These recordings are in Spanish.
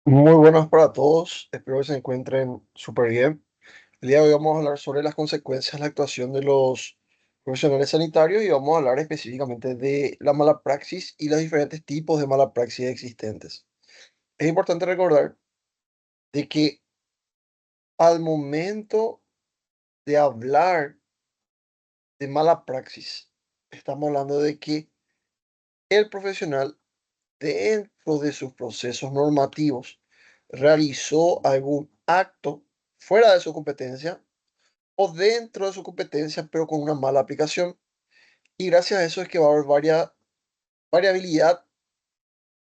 Muy buenas para todos, espero que se encuentren súper bien. El día de hoy vamos a hablar sobre las consecuencias de la actuación de los profesionales sanitarios y vamos a hablar específicamente de la mala praxis y los diferentes tipos de mala praxis existentes. Es importante recordar de que al momento de hablar de mala praxis, estamos hablando de que el profesional dentro de sus procesos normativos realizó algún acto fuera de su competencia o dentro de su competencia, pero con una mala aplicación. Y gracias a eso es que va a haber variabilidad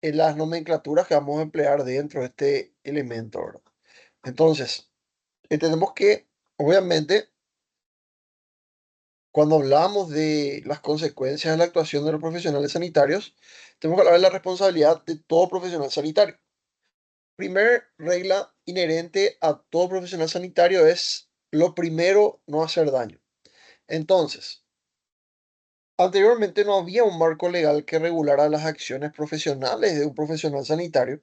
en las nomenclaturas que vamos a emplear dentro de este elemento, ¿verdad? Entonces, entendemos que, obviamente, cuando hablamos de las consecuencias de la actuación de los profesionales sanitarios, tenemos que hablar de la responsabilidad de todo profesional sanitario. Primer regla inherente a todo profesional sanitario es lo primero, no hacer daño. Entonces, anteriormente no había un marco legal que regulara las acciones profesionales de un profesional sanitario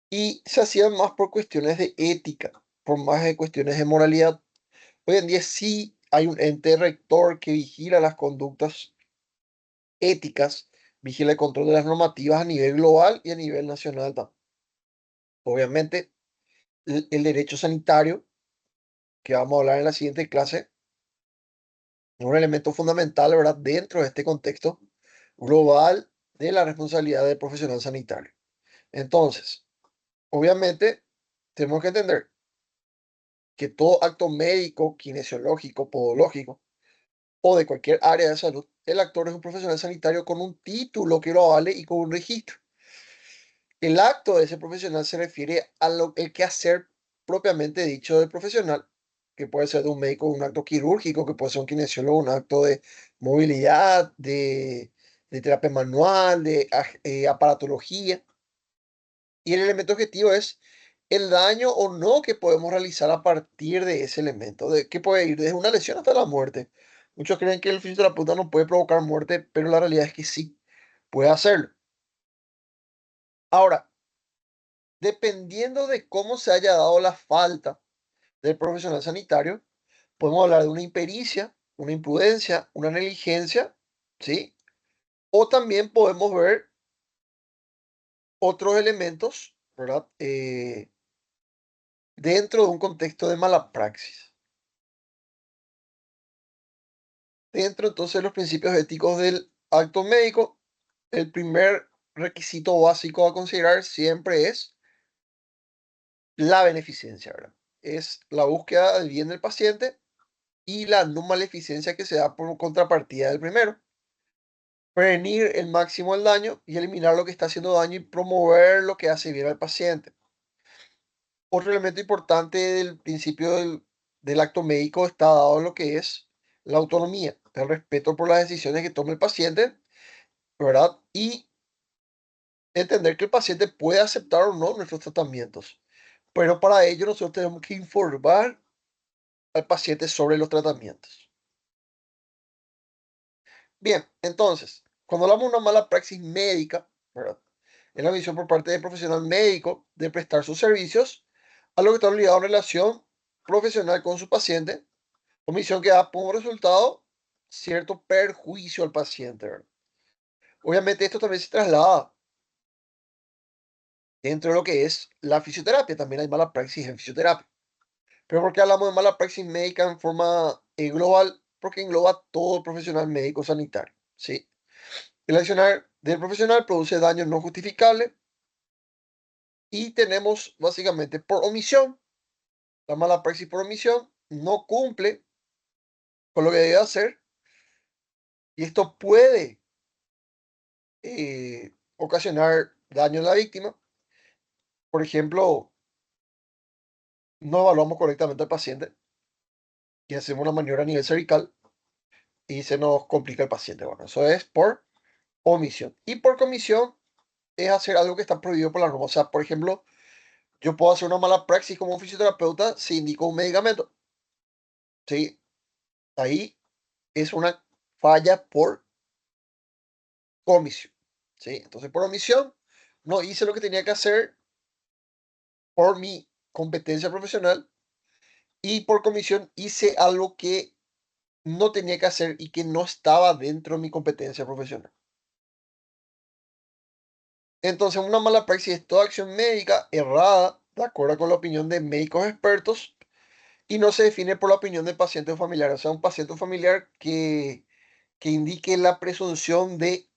y se hacían más por cuestiones de ética, por más de cuestiones de moralidad. Hoy en día sí hay un ente rector que vigila las conductas éticas, vigila el control de las normativas a nivel global y a nivel nacional también. Obviamente, el derecho sanitario, que vamos a hablar en la siguiente clase, es un elemento fundamental, ¿verdad?, dentro de este contexto global de la responsabilidad del profesional sanitario. Entonces, obviamente, tenemos que entender que todo acto médico, kinesiológico, podológico o de cualquier área de salud, el actor es un profesional sanitario con un título que lo avale y con un registro. El acto de ese profesional se refiere a el quehacer propiamente dicho del profesional, que puede ser de un médico, un acto quirúrgico, que puede ser un kinesiólogo, un acto de movilidad, de terapia manual, de aparatología. Y el elemento objetivo es el daño o no que podemos realizar a partir de ese elemento, de que puede ir desde una lesión hasta la muerte. Muchos creen que el fisioterapeuta no puede provocar muerte, pero la realidad es que sí, puede hacerlo. Ahora, dependiendo de cómo se haya dado la falta del profesional sanitario, podemos hablar de una impericia, una imprudencia, una negligencia, ¿sí? O también podemos ver otros elementos, ¿verdad? Dentro de un contexto de mala praxis. Dentro entonces de los principios éticos del acto médico, el primer requisito básico a considerar siempre es la beneficencia, ¿verdad? Es la búsqueda del bien del paciente y la no maleficencia que se da por contrapartida del primero. Prevenir el máximo el daño y eliminar lo que está haciendo daño y promover lo que hace bien al paciente. Otro elemento importante del principio del acto médico está dado en lo que es la autonomía, el respeto por las decisiones que tome el paciente, ¿verdad? Y entender que el paciente puede aceptar o no nuestros tratamientos. Pero para ello nosotros tenemos que informar al paciente sobre los tratamientos. Bien, entonces, cuando hablamos de una mala praxis médica, ¿verdad?, es la visión por parte del profesional médico de prestar sus servicios a lo que está obligado en relación profesional con su paciente, omisión que da como resultado cierto perjuicio al paciente, ¿verdad? Obviamente esto también se traslada dentro de lo que es la fisioterapia. También hay mala praxis en fisioterapia. Pero ¿por qué hablamos de mala praxis médica en forma global? Porque engloba todo el profesional médico sanitario, ¿sí? El accionar del profesional produce daño no justificable y tenemos básicamente por omisión, la mala praxis por omisión no cumple con lo que debe hacer y esto puede ocasionar daño en la víctima. Por ejemplo, no evaluamos correctamente al paciente y hacemos una maniobra a nivel cervical y se nos complica el paciente. Bueno, eso es por omisión. Y por comisión es hacer algo que está prohibido por la norma. O sea, por ejemplo, yo puedo hacer una mala praxis como un fisioterapeuta si indico un medicamento. ¿Sí? Ahí es una falla por comisión. ¿Sí? Entonces, por omisión, no hice lo que tenía que hacer por mi competencia profesional y por comisión hice algo que no tenía que hacer y que no estaba dentro de mi competencia profesional. Entonces, una mala praxis es toda acción médica errada, de acuerdo con la opinión de médicos expertos, y no se define por la opinión del paciente o familiar. O sea, un paciente o familiar que indique la presunción de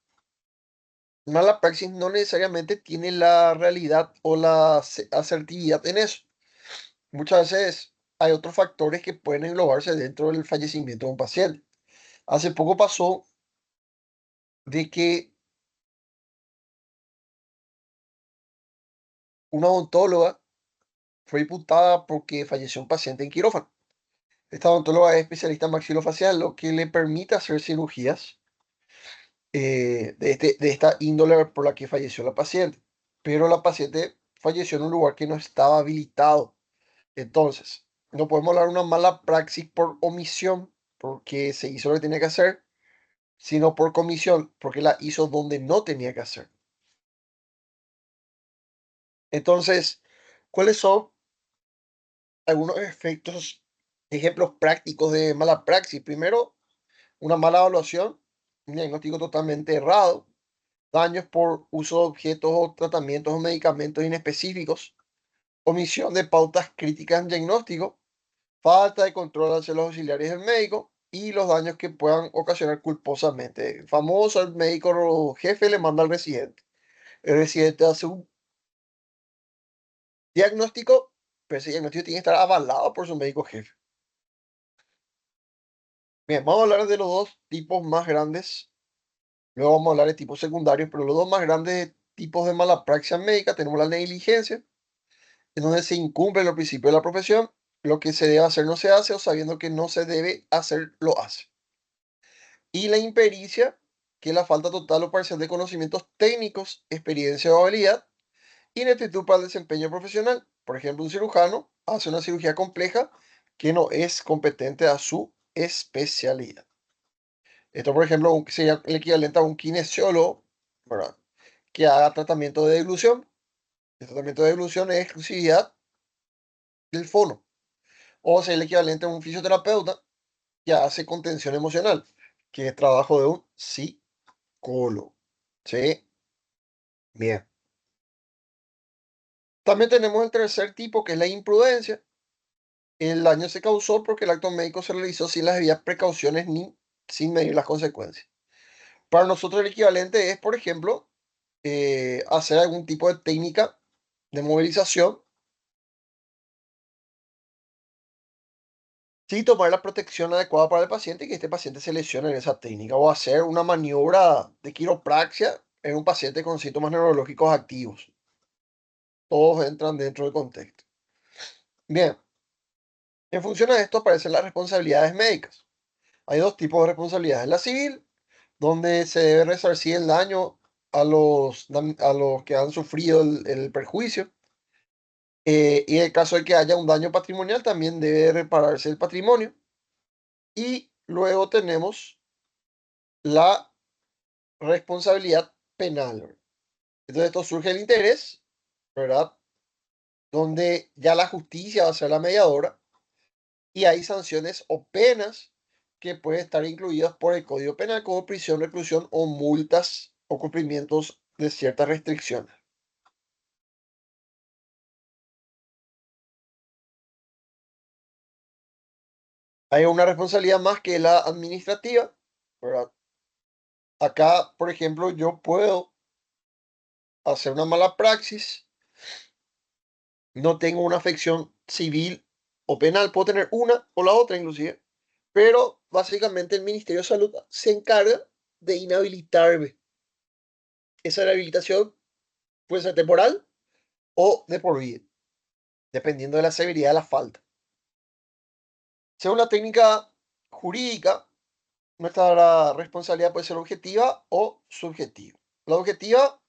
mala praxis no necesariamente tiene la realidad o la asertividad en eso. Muchas veces hay otros factores que pueden englobarse dentro del fallecimiento de un paciente. Hace poco pasó de que una odontóloga fue imputada porque falleció un paciente en quirófano. Esta odontóloga es especialista en maxilofacial, lo que le permite hacer cirugías de esta índole por la que falleció la paciente. Pero la paciente falleció en un lugar que no estaba habilitado. Entonces, no podemos hablar de una mala praxis por omisión, porque se hizo lo que tenía que hacer, sino por comisión, porque la hizo donde no tenía que hacer. Entonces, ¿cuáles son algunos efectos, ejemplos prácticos de mala praxis? Primero, una mala evaluación, un diagnóstico totalmente errado, daños por uso de objetos o tratamientos o medicamentos inespecíficos, omisión de pautas críticas en diagnóstico, falta de control hacia los auxiliares del médico y los daños que puedan ocasionar culposamente. Famoso, el médico jefe le manda al residente. El residente hace un diagnóstico, pero ese diagnóstico tiene que estar avalado por su médico jefe. Bien, vamos a hablar de los dos tipos más grandes. Luego vamos a hablar de tipos secundarios, pero los dos más grandes tipos de mala praxis médica tenemos la negligencia, en donde se incumple los principios de la profesión, lo que se debe hacer no se hace o sabiendo que no se debe hacer lo hace. Y la impericia, que es la falta total o parcial de conocimientos técnicos, experiencia o habilidad, ineptitud para el desempeño profesional. Por ejemplo, un cirujano hace una cirugía compleja que no es competente a su especialidad. Esto, por ejemplo, sería el equivalente a un kinesiólogo, ¿verdad? Que haga tratamiento de deglución. El tratamiento de deglución es exclusividad del fono. O sea, el equivalente a un fisioterapeuta que hace contención emocional, que es trabajo de un psicólogo. ¿Sí? Bien. También tenemos el tercer tipo, que es la imprudencia. El daño se causó porque el acto médico se realizó sin las debidas precauciones ni sin medir las consecuencias. Para nosotros el equivalente es, por ejemplo, hacer algún tipo de técnica de movilización sin tomar la protección adecuada para el paciente y que este paciente se lesione en esa técnica. O hacer una maniobra de quiropraxia en un paciente con síntomas neurológicos activos. Todos entran dentro del contexto. Bien, en función a esto aparecen las responsabilidades médicas. Hay dos tipos de responsabilidades. La civil, donde se debe resarcir el daño a los que han sufrido el perjuicio. Y en el caso de que haya un daño patrimonial, también debe repararse el patrimonio. Y luego tenemos la responsabilidad penal, ¿verdad? Entonces, esto surge el interés, ¿verdad? Donde ya la justicia va a ser la mediadora y hay sanciones o penas que pueden estar incluidas por el Código Penal como prisión, reclusión o multas o cumplimientos de ciertas restricciones. Hay una responsabilidad más que la administrativa, ¿verdad? Acá, por ejemplo, yo puedo hacer una mala praxis, no tengo una afección civil o penal, puedo tener una o la otra inclusive, pero básicamente el Ministerio de Salud se encarga de inhabilitarme. Esa inhabilitación puede ser temporal o de por vida, dependiendo de la severidad de la falta. Según la técnica jurídica, nuestra responsabilidad puede ser objetiva o subjetiva. La objetiva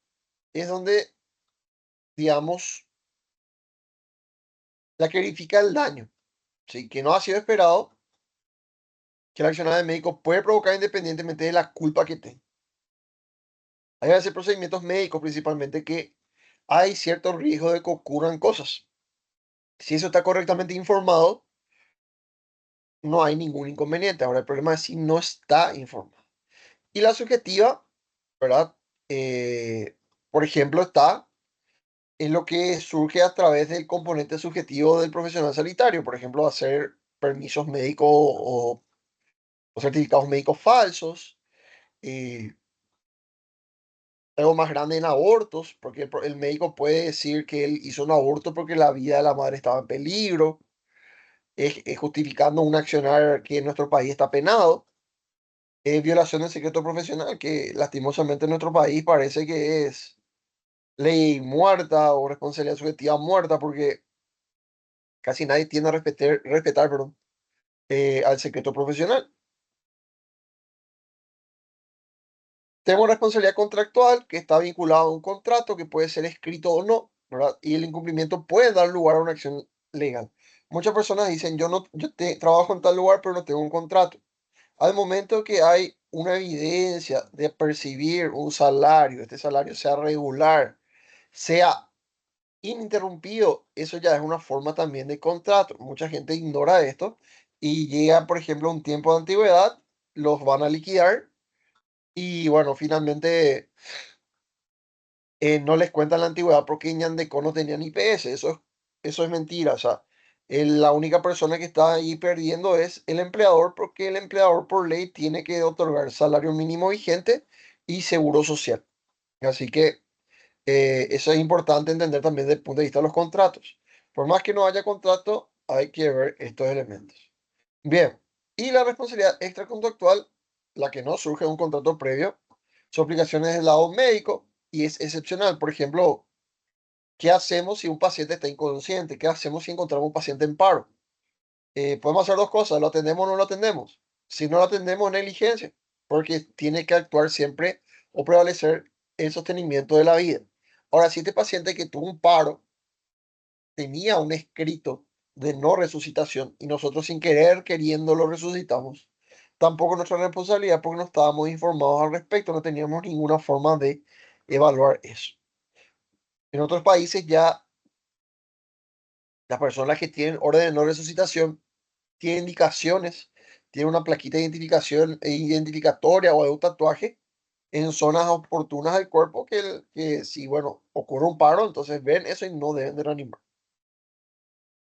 es donde, digamos, la que verifica el daño, ¿sí? Que no ha sido esperado, que el accionar del médico puede provocar independientemente de la culpa que tenga. Hay a veces procedimientos médicos principalmente que hay cierto riesgo de que ocurran cosas. Si eso está correctamente informado, no hay ningún inconveniente. Ahora, el problema es si no está informado. Y la subjetiva, ¿verdad? Eh, por ejemplo, está en lo que surge a través del componente subjetivo del profesional sanitario. Por ejemplo, hacer permisos médicos o certificados médicos falsos. eh, Algo más grande en abortos, porque el médico puede decir que él hizo un aborto porque la vida de la madre estaba en peligro, es justificando un accionar que en nuestro país está penado. Es violación del secreto profesional, que lastimosamente en nuestro país parece que es ley muerta o responsabilidad subjetiva muerta, porque casi nadie tiende a respetar, perdón, al secreto profesional. Tenemos responsabilidad contractual, que está vinculada a un contrato que puede ser escrito o no, ¿verdad? Y el incumplimiento puede dar lugar a una acción legal. Muchas personas dicen, yo no, trabajo en tal lugar, pero no tengo un contrato. Al momento que hay una evidencia de percibir un salario, este salario sea regular, sea ininterrumpido, eso ya es una forma también de contrato. Mucha gente ignora esto y llega, por ejemplo, un tiempo de antigüedad, los van a liquidar y bueno, finalmente no les cuentan la antigüedad porque Ñandecó no tenía ni PS. Eso es mentira. O sea, la única persona que está ahí perdiendo es el empleador porque el empleador por ley tiene que otorgar salario mínimo vigente y seguro social. Así que eso es importante entender también desde el punto de vista de los contratos. Por más que no haya contrato, hay que ver estos elementos. Bien, y la responsabilidad extracontractual, la que no surge de un contrato previo, su aplicación es del lado médico y es excepcional. Por ejemplo, ¿qué hacemos si un paciente está inconsciente? ¿Qué hacemos si encontramos un paciente en paro? Podemos hacer dos cosas, lo atendemos o no lo atendemos. Si no lo atendemos, negligencia, porque tiene que actuar siempre o prevalecer el sostenimiento de la vida. Ahora, si este paciente que tuvo un paro tenía un escrito de no resucitación y nosotros sin querer queriendo lo resucitamos, tampoco nuestra responsabilidad porque no estábamos informados al respecto, no teníamos ninguna forma de evaluar eso. En otros países ya las personas que tienen orden de no resucitación tienen indicaciones, tienen una plaquita de identificación identificatoria o de un tatuaje en zonas oportunas del cuerpo que si, bueno, ocurre un paro, entonces ven eso y no deben de reanimar.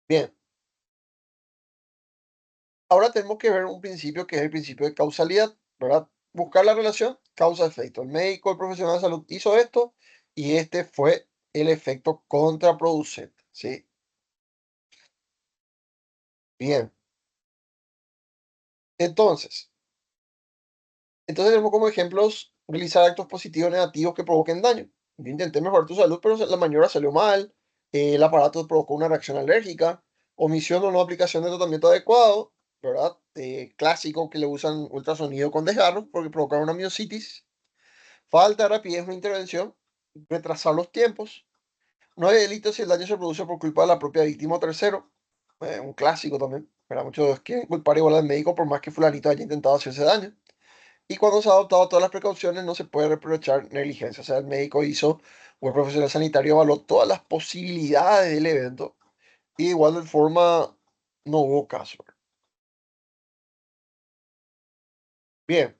Bien, ahora tenemos que ver un principio que es el principio de causalidad, ¿verdad? Buscar la relación causa-efecto. El médico, el profesional de salud hizo esto y este fue el efecto contraproducente, ¿sí? Bien, entonces, tenemos como ejemplos realizar actos positivos o negativos que provoquen daño. Yo intenté mejorar tu salud, pero la maniobra salió mal, el aparato provocó una reacción alérgica, omisión o no aplicación de tratamiento adecuado, ¿verdad? Clásico que le usan ultrasonido con desgarro porque provoca una miositis. Falta de rapidez en una intervención, retrasar los tiempos. No hay delito si el daño se produce por culpa de la propia víctima o tercero. Un clásico también. Para muchos quieren culpar igual al médico por más que fulanito haya intentado hacerse daño. Y cuando se han adoptado todas las precauciones, no se puede reprochar negligencia. O sea, el médico hizo, o el profesional sanitario evaluó todas las posibilidades del evento y de igual forma no hubo caso. Bien,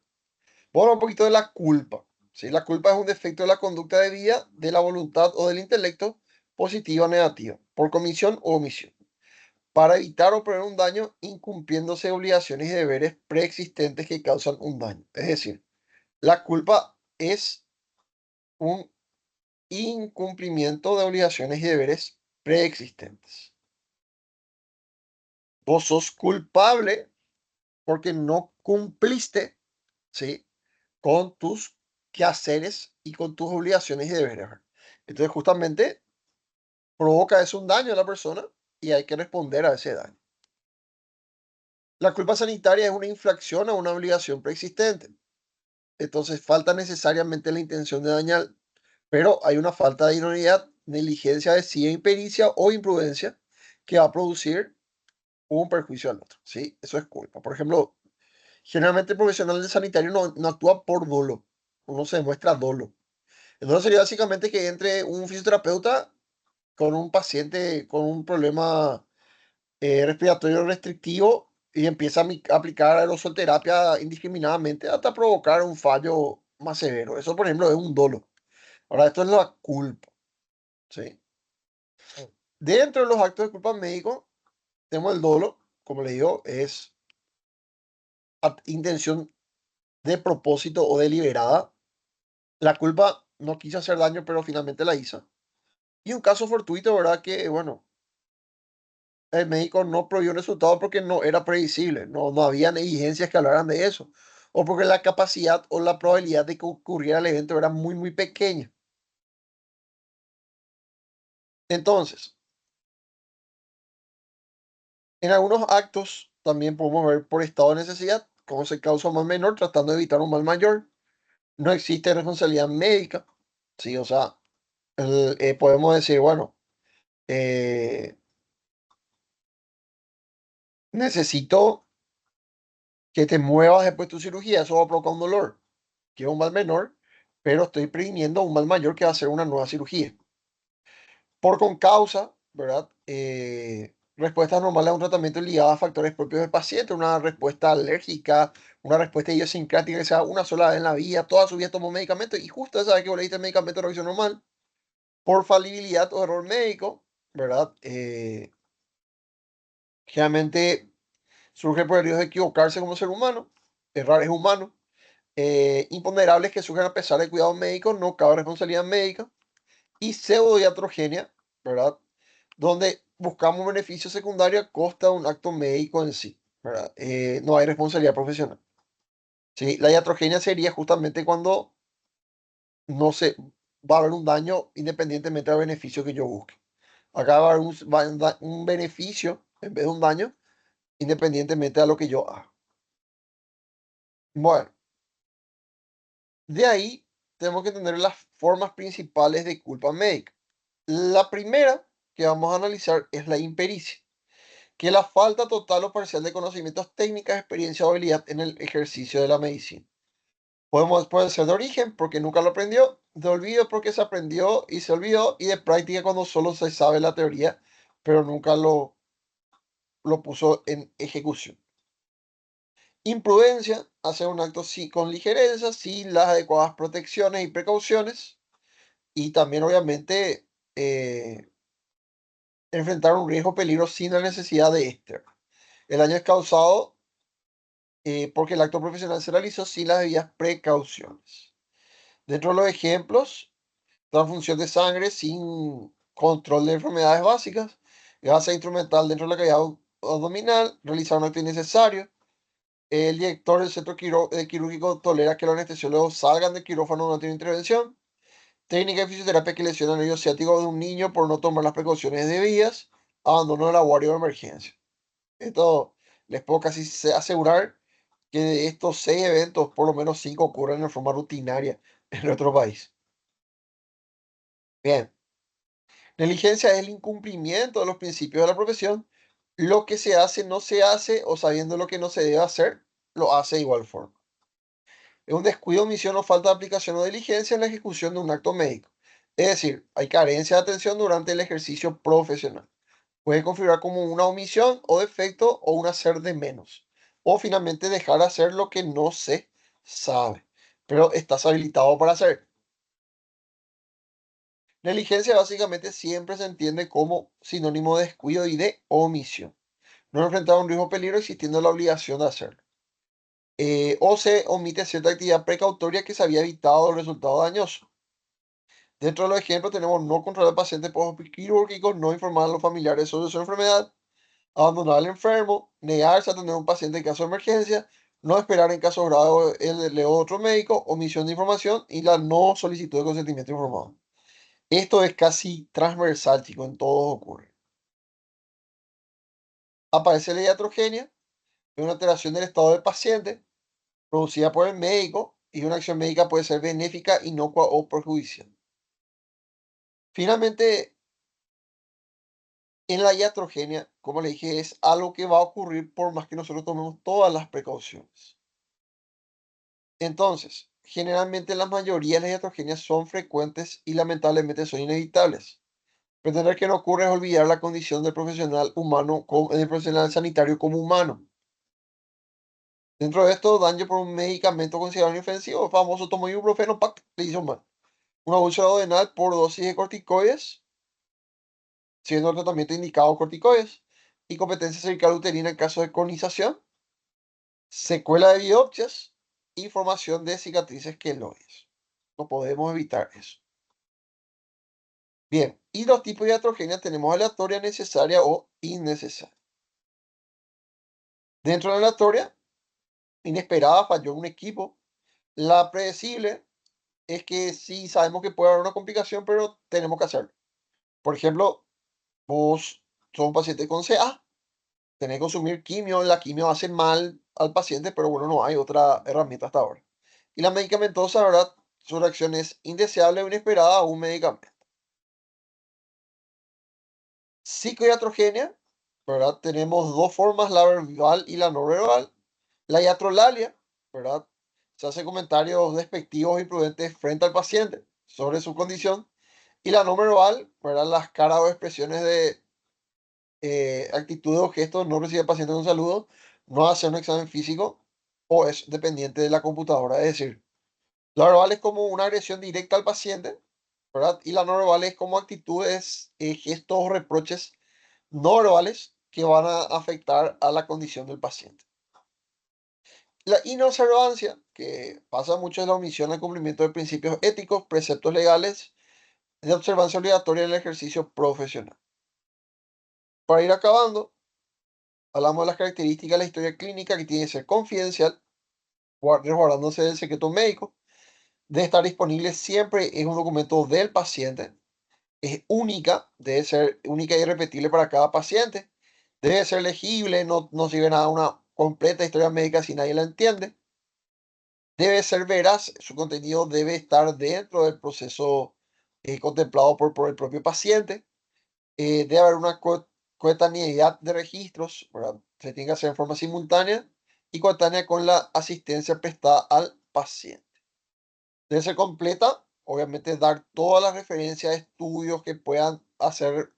bueno, un poquito de la culpa. ¿Sí? La culpa es un defecto de la conducta de vida, de la voluntad o del intelecto, positiva o negativa, por comisión o omisión, para evitar o prevenir un daño, incumpliéndose obligaciones y deberes preexistentes que causan un daño. Es decir, la culpa es un incumplimiento de obligaciones y deberes preexistentes. Vos sos culpable porque no cumpliste, ¿sí? Con tus quehaceres y con tus obligaciones y deberes. Entonces, justamente provoca eso un daño a la persona y hay que responder a ese daño. La culpa sanitaria es una infracción a una obligación preexistente. Entonces, falta necesariamente la intención de dañar, pero hay una falta de idoneidad, negligencia, desidia, impericia o imprudencia que va a producir un perjuicio al otro. ¿Sí? Eso es culpa. Por ejemplo, generalmente el profesional de sanitario no actúa por dolo, no se demuestra dolo. Entonces sería básicamente que entre un fisioterapeuta con un paciente con un problema respiratorio restrictivo y empieza a aplicar aerosolterapia indiscriminadamente hasta provocar un fallo más severo. Eso, por ejemplo, es un dolo. Ahora, esto es la culpa, ¿sí? Dentro de los actos de culpa médico, tenemos el dolo, como le digo, es intención de propósito o deliberada. La culpa no quiso hacer daño, pero finalmente la hizo. Y un caso fortuito, ¿verdad? Que, bueno, el médico no proveyó el resultado porque no era previsible, no habían evidencias que hablaran de eso, o porque la capacidad o la probabilidad de que ocurriera el evento era muy, muy pequeña. Entonces, en algunos actos también podemos ver por estado de necesidad, cómo se causa un mal menor tratando de evitar un mal mayor. No existe responsabilidad médica, ¿sí? O sea, podemos decir, bueno, eh, necesito que te muevas después de tu cirugía, eso va a provocar un dolor, que es un mal menor, pero estoy previniendo un mal mayor que va a ser una nueva cirugía. Por concausa, ¿verdad? Respuestas normales a un tratamiento ligada a factores propios del paciente, una respuesta alérgica, una respuesta idiosincrática que sea una sola vez en la vida, toda su vida tomó medicamento y justo esa vez que vos le diste el medicamento de revisión normal, por falibilidad o error médico, ¿verdad? Generalmente surge por el riesgo de equivocarse como ser humano, errar es humano, imponderables que surgen a pesar de cuidados médicos, no cabe responsabilidad médica, y pseudodiatrogenia, ¿verdad? Donde buscamos beneficio secundario a costa de un acto médico en sí, ¿verdad? No hay responsabilidad profesional. ¿Sí? La iatrogenia sería justamente cuando no se va a haber un daño independientemente del beneficio que yo busque. Acá va a haber un beneficio en vez de un daño independientemente de lo que yo haga. Bueno, de ahí tenemos que tener las formas principales de culpa médica. La primera que vamos a analizar es la impericia, que es la falta total o parcial de conocimientos, técnicas, experiencia o habilidad en el ejercicio de la medicina. Puede ser de origen porque nunca lo aprendió, de olvido porque se aprendió y se olvidó, y de práctica cuando solo se sabe la teoría, pero nunca lo puso en ejecución. Imprudencia, hacer un acto con ligereza, sin las adecuadas protecciones y precauciones, y también obviamente enfrentar un riesgo o peligro sin la necesidad de este. El daño es causado porque el acto profesional se realizó sin las debidas precauciones. Dentro de los ejemplos, transfusión de sangre sin control de enfermedades básicas, gasa instrumental dentro de la cavidad abdominal, realizar un acto innecesario. El director del centro quirúrgico tolera que los anestesiólogos salgan del quirófano durante una intervención. Técnica de fisioterapia que lesiona el nervio ciático de un niño por no tomar las precauciones debidas. Abandono del aguario de emergencia. Esto les puedo casi asegurar que de estos 6 eventos, por lo menos 5 ocurren de forma rutinaria en nuestro país. Bien, negligencia es el incumplimiento de los principios de la profesión. Lo que se hace no se hace, o sabiendo lo que no se debe hacer, lo hace de igual forma. Es un descuido, omisión o falta de aplicación o diligencia en la ejecución de un acto médico. Es decir, hay carencia de atención durante el ejercicio profesional. Puede configurar como una omisión o defecto o un hacer de menos. O finalmente dejar de hacer lo que no se sabe, pero estás habilitado para hacer. Negligencia básicamente siempre se entiende como sinónimo de descuido y de omisión. No enfrentar un riesgo o peligro existiendo la obligación de hacerlo. O se omite cierta actividad precautoria que se había evitado el resultado dañoso. Dentro de los ejemplos tenemos no controlar al paciente postquirúrgico, no informar a los familiares sobre su enfermedad, abandonar al enfermo, negarse a atender a un paciente en caso de emergencia, no esperar en caso grave el de otro médico, omisión de información y la no solicitud de consentimiento informado. Esto es casi transversal, chicos, en todo ocurre. Aparece la iatrogenia, es una alteración del estado del paciente producida por el médico y una acción médica puede ser benéfica, inocua o perjudicial. Finalmente, en la iatrogenia, como le dije, es algo que va a ocurrir por más que nosotros tomemos todas las precauciones. Entonces, generalmente la mayoría de las iatrogenias son frecuentes y lamentablemente son inevitables. Pretender que no ocurre es olvidar la condición del profesional humano, del profesional sanitario como humano. Dentro de esto, daño por un medicamento considerado inofensivo, el famoso tomo ibuprofeno, ¡pac!, le hizo mal. Una úlcera duodenal por dosis de corticoides, siendo el tratamiento indicado corticoides. Incompetencia cervical uterina en caso de conización, secuela de biopsias y formación de cicatrices queloides. No podemos evitar eso. Bien, y los tipos de iatrogenia tenemos aleatoria, necesaria o innecesaria. Dentro de la aleatoria, inesperada, falló un equipo. La predecible es que sí sabemos que puede haber una complicación, pero tenemos que hacerlo. Por ejemplo, vos sos un paciente con CA, tenés que consumir quimio, la quimio hace mal al paciente, pero bueno, no hay otra herramienta hasta ahora. Y la medicamentosa, ¿verdad? Su reacción es indeseable o inesperada a un medicamento. Psicoiatrogenia, ¿verdad? Tenemos dos formas, la verbal y la no verbal. La iatrolalia, ¿verdad? Se hace comentarios despectivos y imprudentes frente al paciente sobre su condición. Y la no verbal, ¿verdad? Las caras o expresiones de actitudes o gestos no recibe el paciente un saludo, no hace un examen físico o es dependiente de la computadora. Es decir, la verbal es como una agresión directa al paciente, ¿verdad? Y la no verbal es como actitudes, gestos o reproches no verbales que van a afectar a la condición del paciente. La inobservancia, que pasa mucho, es la omisión al cumplimiento de principios éticos, preceptos legales de observancia obligatoria en el ejercicio profesional. Para ir acabando, hablamos de las características de la historia clínica, que tiene que ser confidencial, resguardándose del secreto médico, debe estar disponible siempre, es un documento del paciente, es única, debe ser única y irrepetible para cada paciente, debe ser legible, no sirve nada una completa historia médica si nadie la entiende, debe ser veraz, su contenido debe estar dentro del proceso contemplado por el propio paciente, debe haber una coetaneidad de registros, ¿verdad? Se tiene que hacer en forma simultánea y coetánea con la asistencia prestada al paciente. Debe ser completa, obviamente dar todas las referencias a estudios que puedan hacer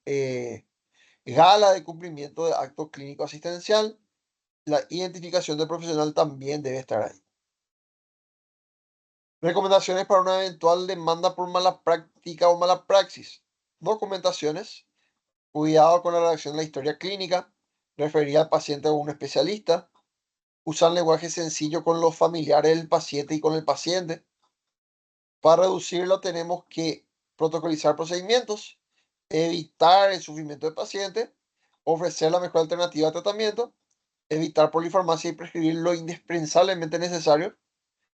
gala de cumplimiento de acto clínico asistencial. La identificación del profesional también debe estar ahí. Recomendaciones para una eventual demanda por mala práctica o mala praxis. Documentaciones. Cuidado con la redacción de la historia clínica. Referir al paciente a un especialista. Usar lenguaje sencillo con los familiares del paciente y con el paciente. Para reducirlo tenemos que protocolizar procedimientos, evitar el sufrimiento del paciente, ofrecer la mejor alternativa de tratamiento, evitar polifarmacia y prescribir lo indispensablemente necesario.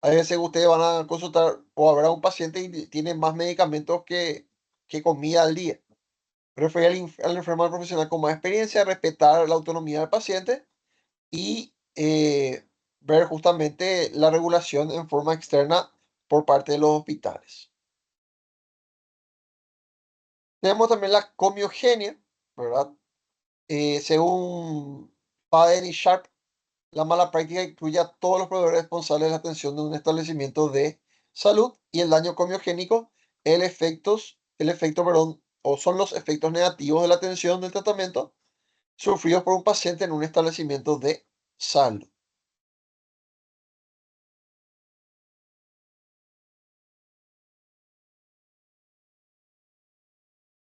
A veces ustedes van a consultar o a ver a un paciente y tiene más medicamentos que comida al día. Referir al enfermo al profesional con más experiencia, respetar la autonomía del paciente y ver justamente la regulación en forma externa por parte de los hospitales. Tenemos también la comiogenia, ¿verdad? Según Paden y Sharp, la mala práctica incluye a todos los proveedores responsables de la atención de un establecimiento de salud y el daño comiogénico, el efecto, perdón, o son los efectos negativos de la atención del tratamiento sufridos por un paciente en un establecimiento de salud.